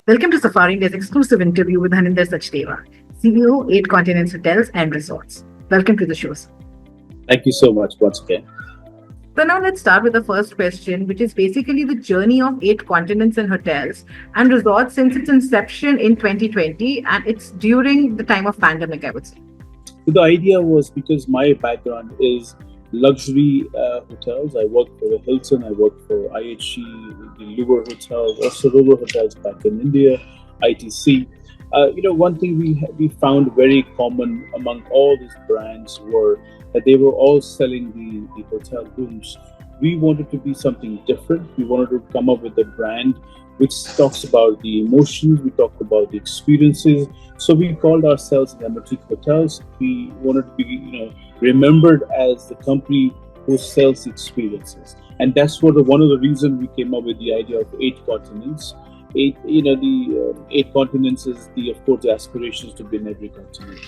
Welcome to Safari India's exclusive interview with Haninder Sachdeva, CEO, 8 Continents Hotels and Resorts. Welcome to the show, sir. Thank you so much once again. So now let's start with the first question, which is basically the journey of 8 continents and hotels and resorts since its inception in 2020, and it's during the time of pandemic, I would say. So the idea was because my background is luxury hotels. I worked for the Hilton, I worked for IHG, the Louvre Hotels, also Rover Hotels back in India, ITC. One thing we found very common among all these brands were that they were all selling the hotel rooms. We wanted to be something different. We wanted to come up with a brand which talks about the emotions, we talked about the experiences. So we called ourselves Embatic Hotels. We wanted to be, remembered as the company who sells experiences. And that's one of the reasons we came up with the idea of 8 continents. The 8 continents is of course, the aspirations to be in every continent.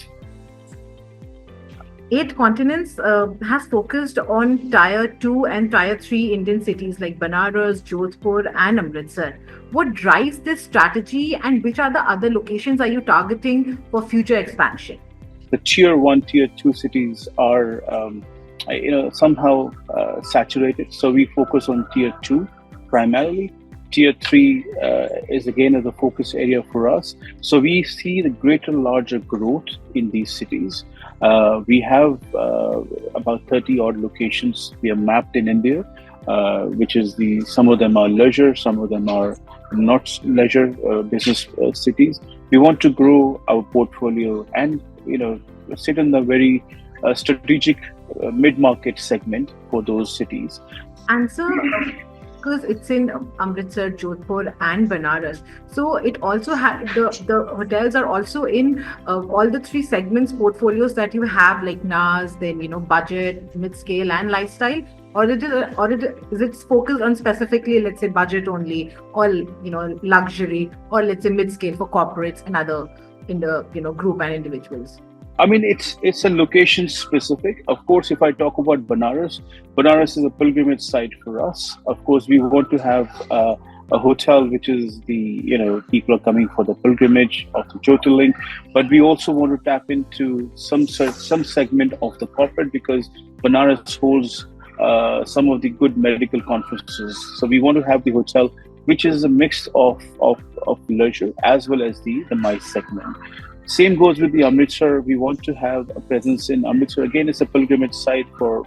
8 Continents has focused on Tier 2 and Tier 3 Indian cities like Banaras, Jodhpur and Amritsar. What drives this strategy and which are the other locations are you targeting for future expansion? The Tier 1, Tier 2 cities are somehow saturated. So we focus on Tier 2 primarily. Tier 3 is again as a focus area for us. So we see the larger growth in these cities. We have about 30 odd locations we have mapped in India, which is some of them are leisure, some of them are not leisure business cities. We want to grow our portfolio and sit in the very strategic mid-market segment for those cities. And so, because it's in Amritsar, Jodhpur and Banaras. So it also the hotels are also in all the 3 segments portfolios that you have, like NAS, then budget, mid-scale and lifestyle, or is it focused on specifically, let's say, budget only, or luxury, or let's say mid-scale for corporates and other in the group and individuals? I mean, it's a location specific. Of course, if I talk about Banaras is a pilgrimage site for us. Of course, we want to have a hotel which is people are coming for the pilgrimage of the Jyotirling, but we also want to tap into some segment of the corporate because Banaras holds some of the good medical conferences. So we want to have the hotel which is a mix of leisure as well as the MICE segment. Same goes with the Amritsar. We want to have a presence in Amritsar. Again, it's a pilgrimage site for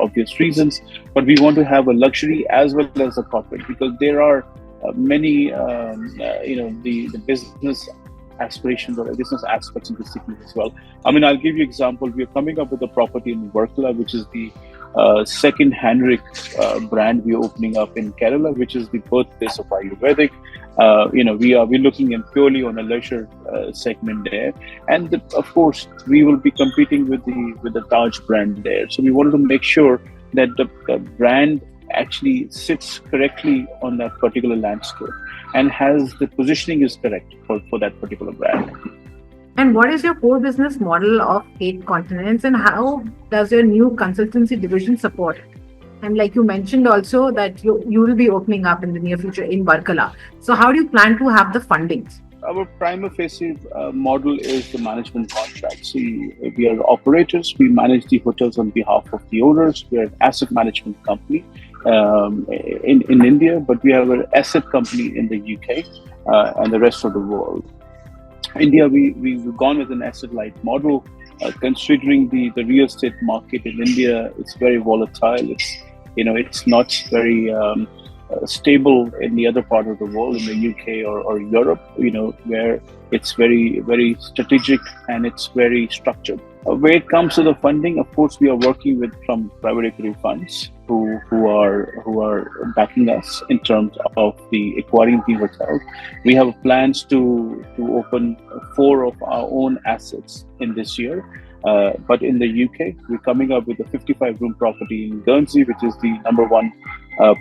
obvious reasons, but we want to have a luxury as well as a corporate because there are many, the business aspirations or business aspects in the city as well. I mean, I'll give you an example. We are coming up with a property in Varkala, which is the second Henrik brand we are opening up in Kerala, which is the birthplace of Ayurvedic. We're looking in purely on a leisure segment there, and of course we will be competing with the Taj brand there. So we wanted to make sure that the brand actually sits correctly on that particular landscape and has the positioning is correct for that particular brand. And what is your core business model of 8 continents and how does your new consultancy division support it? And like you mentioned also that you will be opening up in the near future in Varkala. So how do you plan to have the fundings? Our prima facie model is the management contract. So we are operators. We manage the hotels on behalf of the owners. We are an asset management company in India, but we have an asset company in the UK and the rest of the world. India, we've gone with an asset-light model. Considering the real estate market in India, it's very volatile. It's not very stable in the other part of the world, in the UK or Europe, where it's very, very strategic and it's very structured. When it comes to the funding, of course, we are working with from private equity funds who are backing us in terms of the acquiring the hotels. We have plans to open 4 of our own assets in this year. But in the UK, we're coming up with a 55-room property in Guernsey, which is the number 1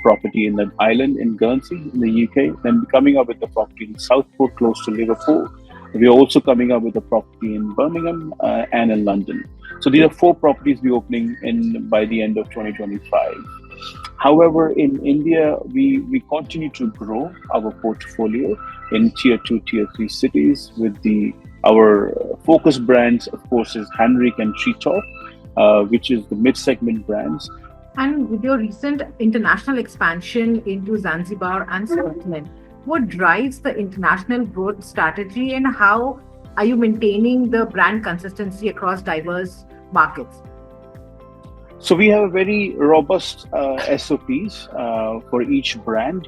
property in the island in Guernsey in the UK. Then we're coming up with a property in Southport, close to Liverpool. We're also coming up with a property in Birmingham and in London. So these are 4 properties we're opening by the end of 2025. However, in India, we continue to grow our portfolio. in tier 2, tier 3 cities. With our focus brands, of course, is Henrik and Treetop, which is the mid-segment brands. And with your recent international expansion into Zanzibar and Scotland, what drives the international growth strategy, and how are you maintaining the brand consistency across diverse markets? So we have a very robust SOPs for each brand,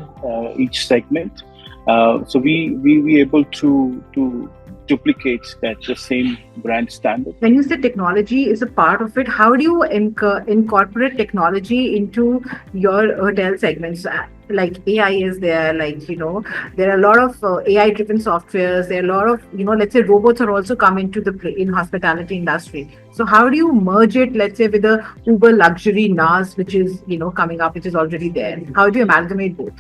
each segment. So we able to duplicate the same brand standard. When you say technology is a part of it, how do you incorporate technology into your hotel segments? Like AI is there, there are a lot of AI-driven softwares. There are a lot of, let's say robots are also coming to the play in hospitality industry. So how do you merge it, let's say, with the Uber luxury NAS, which is, coming up, which is already there? How do you amalgamate both?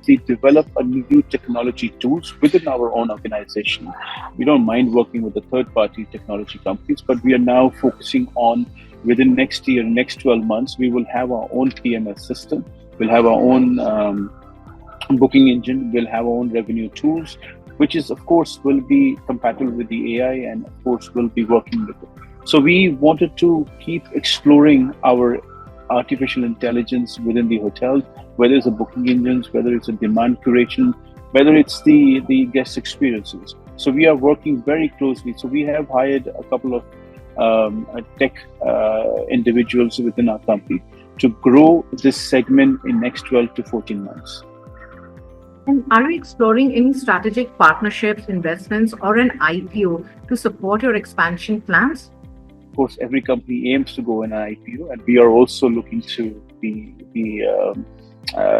We develop a new technology tools within our own organization. We don't mind working with the third-party technology companies, but we are now focusing on within next year, next 12 months, we will have our own PMS system. We'll have our own booking engine. We'll have our own revenue tools, which is, of course, will be compatible with the AI and, of course, will be working with it. So we wanted to keep exploring our artificial intelligence within the hotels, whether it's the booking engines, whether it's a demand curation, whether it's the guest experiences. So we are working very closely. So we have hired a couple of tech individuals within our company to grow this segment in next 12 to 14 months. And are you exploring any strategic partnerships, investments, or an IPO to support your expansion plans? Of course, every company aims to go in an IPO, and we are also looking to be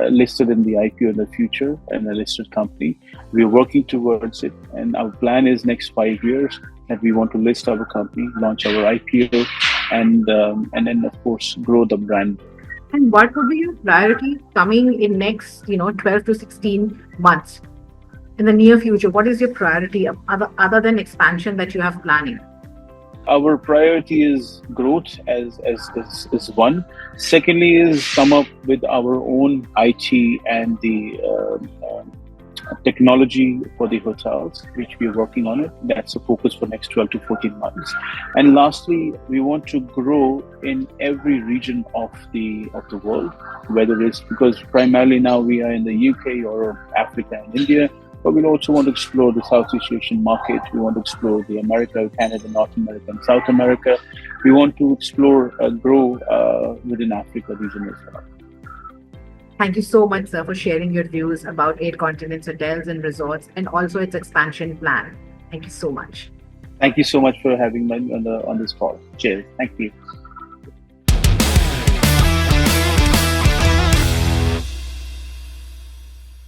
listed in the IPO in the future and a listed company. We are working towards it, and our plan is next 5 years that we want to list our company, launch our IPO, and then of course grow the brand. And what would be your priorities coming in next 12 to 16 months in the near future? What is your priority other than expansion that you have planning? Our priority is growth as one. Secondly is come up with our own IT and the technology for the hotels, which we are working on it. That's a focus for next 12 to 14 months. And lastly, we want to grow in every region of the world, whether it's because primarily now we are in the UK, Europe, Africa, and India. But we also want to explore the Southeast Asian market. We want to explore the America, Canada, North America, and South America. We want to explore, grow within Africa region as well. Thank you so much, sir, for sharing your views about 8 Continents Hotels and Resorts and also its expansion plan. Thank you so much. Thank you so much for having me on this call. Cheers. Thank you.